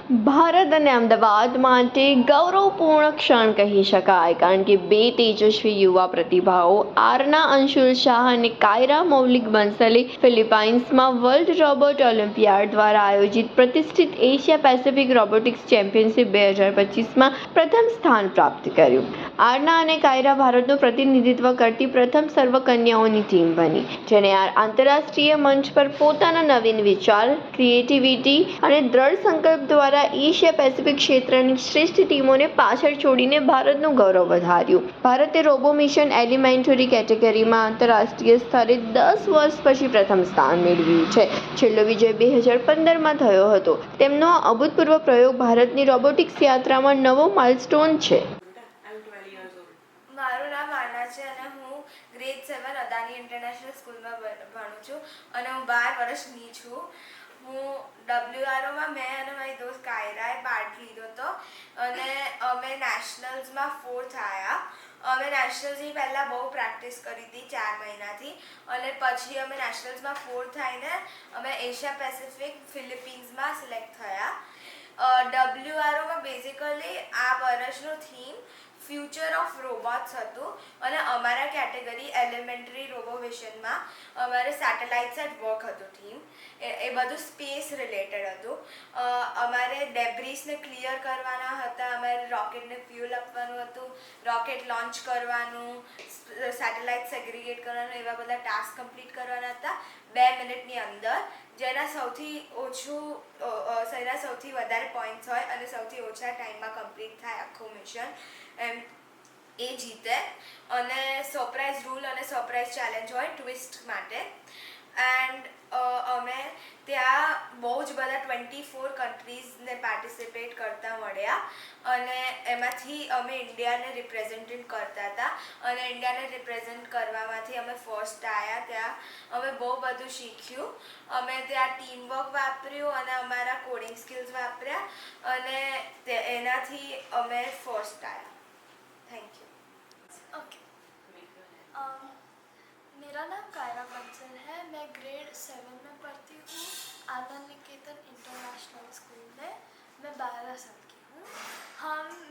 ભારત અને અમદાવાદ માટે ગૌરવપૂર્ણ ક્ષણ કહી શકાય, કારણ કે બે તેજસ્વી યુવા પ્રતિભાઓ આરના અંશુલ શાહ અને કાયરા મૌલિક બંસલે ફિલિપાઇન્સમાં વર્લ્ડ રોબોટ ઓલિમ્પિયાડ દ્વારા આયોજિત પ્રતિષ્ઠિત એશિયા પેસિફિક રોબોટિક્સ ચેમ્પિયનશિપ 2025માં પ્રથમ સ્થાન પ્રાપ્ત કર્યું. આરના અને કાયરા ભારતનું પ્રતિનિધિત્વ કરતી પ્રથમ સર્વકન્યાઓની ટીમ બની, જેણે આંતરરાષ્ટ્રીય મંચ પર પોતાના નવીન વિચાર, ક્રિએટિવિટી અને દ્રઢ સંકલ્પ દ્વારા એશિયા પેસિફિક ક્ષેત્રની શ્રેષ્ઠ ટીમોને પાછળ છોડીને ભારતનું ગૌરવ વધાર્યું. ભારતે રોબો મિશન એલિમેન્ટરી કેટેગરીમાં આંતરરાષ્ટ્રીય સ્તરે 10 વર્ષ પછી પ્રથમ સ્થાન મેળવ્યું છે. છેલ્લો વિજય 2015માં થયો હતો. તેમનો આ અભૂતપૂર્વ પ્રયોગ ભારતની રોબોટિક્સ યાત્રામાં નવો માઇલસ્ટોન છે. મારું નામ આના છે અને હું ગ્રેડ 7 અદાની ઇન્ટરનેશનલ સ્કૂલમાં ભણું છું અને હું 12 વર્ષની છું. હું WROમાં મેં અને મારી દોસ્ત કાયરાએ પાર્ટ લીધો હતો અને અમે નેશનલ્સમાં 4th આવ્યા. અમે નેશનલ્સની પહેલાં બહુ પ્રેક્ટિસ કરી હતી 4 મહિનાથી અને પછી અમે નેશનલ્સમાં 4th આવીને અમે એશિયા પેસિફિક ફિલિપિન્સમાં સિલેક્ટ થયા. WROમાં બેઝિકલી આ વર્ષનું થીમ ફ્યુચર ઓફ રોબોટ્સ હતું અને અમારા કેટેગરી એલિમેન્ટરી રોબોવિઝનમાં અમારે સેટેલાઇટ્સ એટ વર્ક હતું થીમ. એ બધું સ્પેસ રિલેટેડ હતું. અમારે ડેબ્રીસને ક્લિયર કરવાના હતા, અમારે રોકેટને ફ્યુઅલ આપવાનું હતું, રોકેટ લોન્ચ કરવાનું, સેટેલાઇટ સેગ્રીગેટ કરવાનું, એવા બધા ટાસ્ક કમ્પ્લીટ કરવાના હતા 2 મિનિટની અંદર. જેના સૌથી વધારે પોઈન્ટ્સ હોય અને સૌથી ઓછા ટાઈમમાં કમ્પ્લીટ થાય આખું મિશન એ જીતે. અને સરપ્રાઇઝ રૂલ અને સરપ્રાઇઝ ચેલેન્જ હોય ટ્વિસ્ટ માટે. એન્ડ અમે ત્યાં બહુ જ બધા 24 કન્ટ્રીઝને પાર્ટિસિપેટ કરતા મળ્યા અને એમાંથી અમે ઇન્ડિયાને રિપ્રેઝેન્ટ કરતા હતા અને ઇન્ડિયાને રિપ્રેઝેન્ટ કરવામાંથી અમે ફર્સ્ટ આવ્યા. ત્યાં અમે બહુ બધું શીખ્યું. અમે ત્યાં ટીમવર્ક વાપર્યું અને અમારા કોડિંગ સ્કિલ્સ વાપર્યા અને એનાથી અમે ફર્સ્ટ આવ્યા. Thank you. ओके. मेरा नाम कायरा बंसल है. मैं ग्रेड 7 में पढ़ती हूँ आनंद निकेतन इंटरनेशनल स्कूल में. मैं 12 साल की हूँ.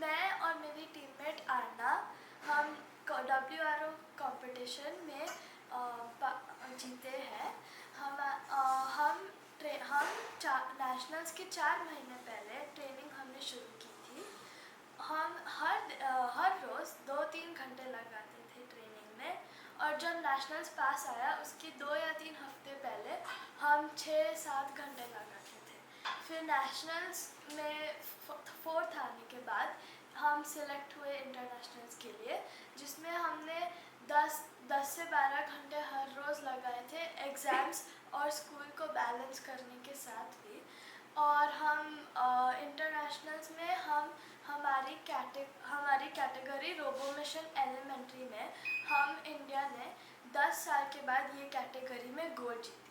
मैं और मेरी टीममेट आरना हम WRO कंपटीशन में जीते हैं. हम नेशनल्स के 4 महीने पहले ट्रेनिंग हमने शुरू की थी. हम हर रोज़ 2-3 घंटे लगाते थे ट्रेनिंग में और जब नेशनल्स पास आया उसके 2 या 3 हफ्ते पहले हम 6-7 घंटे लगाते थे. फिर नेशनल्स में 4th आने के बाद हम सिलेक्ट हुए इंटरनेशनल्स के लिए, जिसमें हमने 10 से 12 घंटे हर रोज़ लगाए थे एग्ज़ाम्स और स्कूल को बैलेंस करने के साथ भी. और हम इंटरनेशनल्स में हमारी कैटेगरी रोबो मिशन एलिमेंट्री में हम इंडिया ने 10 साल के बाद ये कैटेगरी में गोल्ड जीता.